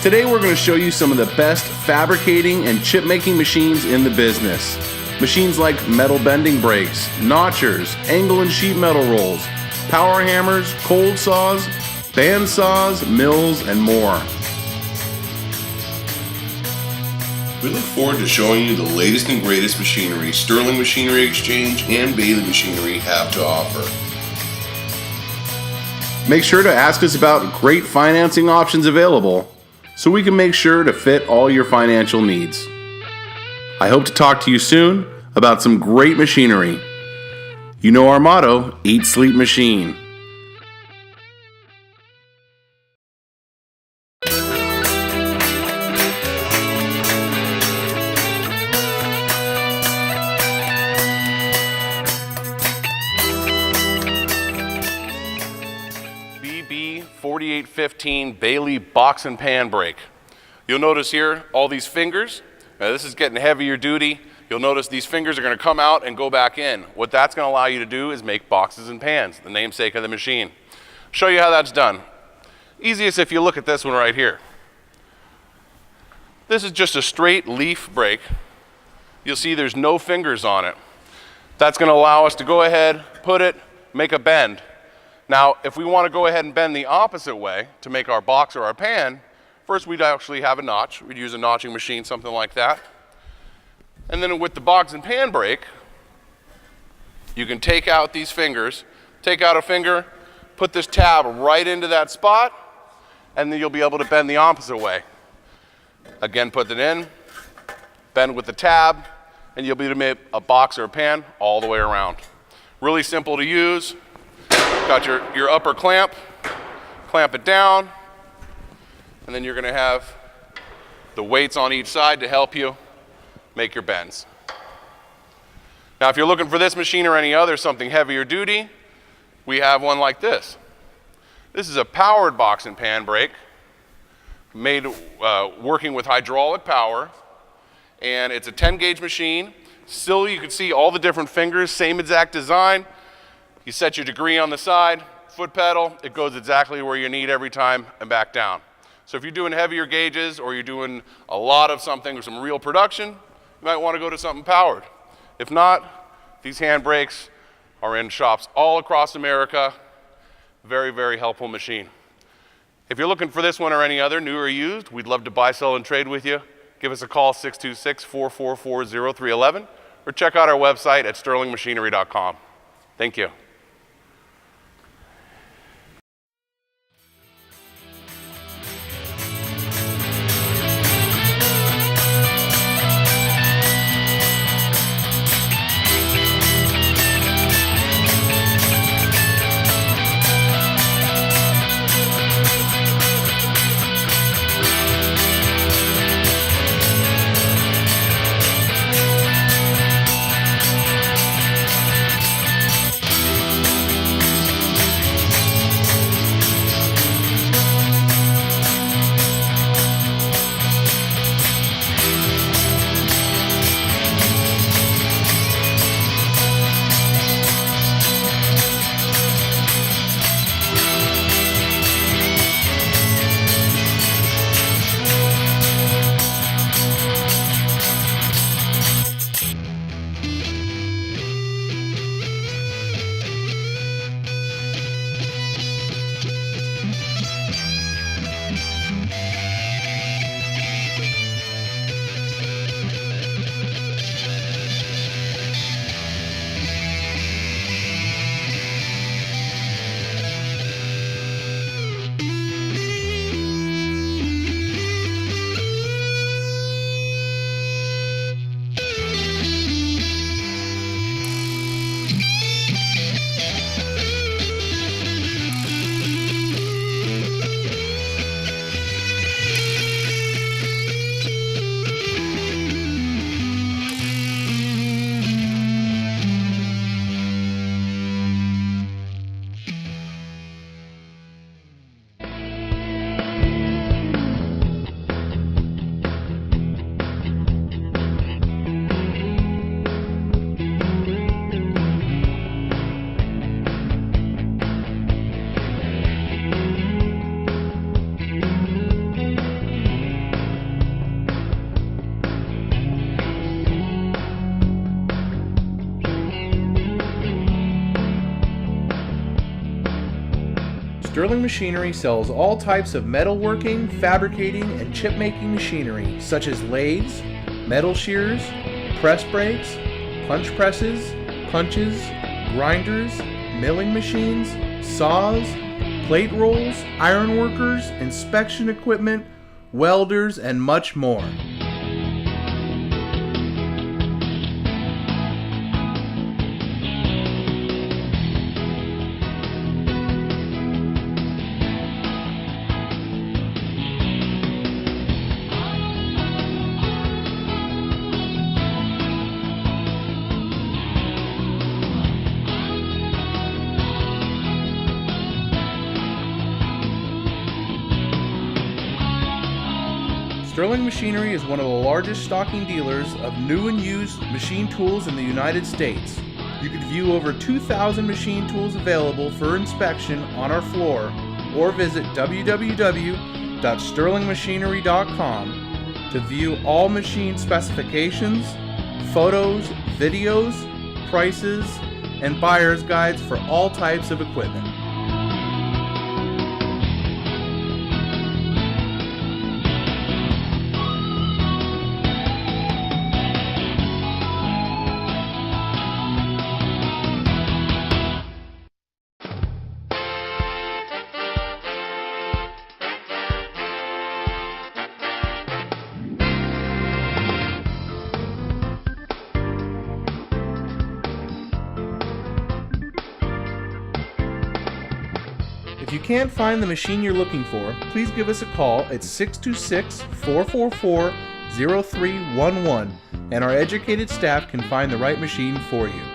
Today we're going to show you some of the best fabricating and chip making machines in the business. Machines like metal bending brakes, notchers, angle and sheet metal rolls, power hammers, cold saws, band saws, mills, and more. We look forward to showing you the latest and greatest machinery Sterling Machinery Exchange and Baileigh Machinery have to offer. Make sure to ask us about great financing options available so we can make sure to fit all your financial needs. I hope to talk to you soon about some great machinery. You know our motto, Eat, Sleep, Machine. BB-4814 Baileigh box and pan brake. You'll notice here all these fingers. Now this is getting heavier duty. You'll notice these fingers are going to come out and go back in. What that's going to allow you to do is make boxes and pans, the namesake of the machine. Show you how that's done. Easiest if you look at this one right here. This is just a straight leaf brake. You'll see there's no fingers on it. That's going to allow us to go ahead, put it, make a bend. Now, if we want to go ahead and bend the opposite way to make our box or our pan, first we'd actually have a notch. We'd use a notching machine, something like that. And then with the box and pan brake, you can take out these fingers, take out a finger, put this tab right into that spot, and then you'll be able to bend the opposite way. Again, put it in, bend with the tab, and you'll be able to make a box or a pan all the way around. Really simple to use. Got your upper clamp it down, and then you're going to have the weights on each side to help you make your bends. Now if you're looking for this machine or any other, something heavier duty, we have one like this. This is a powered box and pan brake, made working with hydraulic power, and it's a 10 gauge machine. Still, you can see all the different fingers, same exact design. You set your degree on the side, foot pedal, it goes exactly where you need every time and back down. So if you're doing heavier gauges or you're doing a lot of something or some real production, you might want to go to something powered. If not, these hand brakes are in shops all across America. Very, very helpful machine. If you're looking for this one or any other, new or used, we'd love to buy, sell, and trade with you. Give us a call, 626-444-0311, or check out our website at sterlingmachinery.com. Thank you. Sterling Machinery sells all types of metalworking, fabricating, and chip making machinery such as lathes, metal shears, press brakes, punch presses, punches, grinders, milling machines, saws, plate rolls, iron workers, inspection equipment, welders, and much more. Sterling Machinery is one of the largest stocking dealers of new and used machine tools in the United States. You can view over 2,000 machine tools available for inspection on our floor or visit www.sterlingmachinery.com to view all machine specifications, photos, videos, prices, and buyer's guides for all types of equipment. If you can't find the machine you're looking for, please give us a call at 626-444-0311 and our educated staff can find the right machine for you.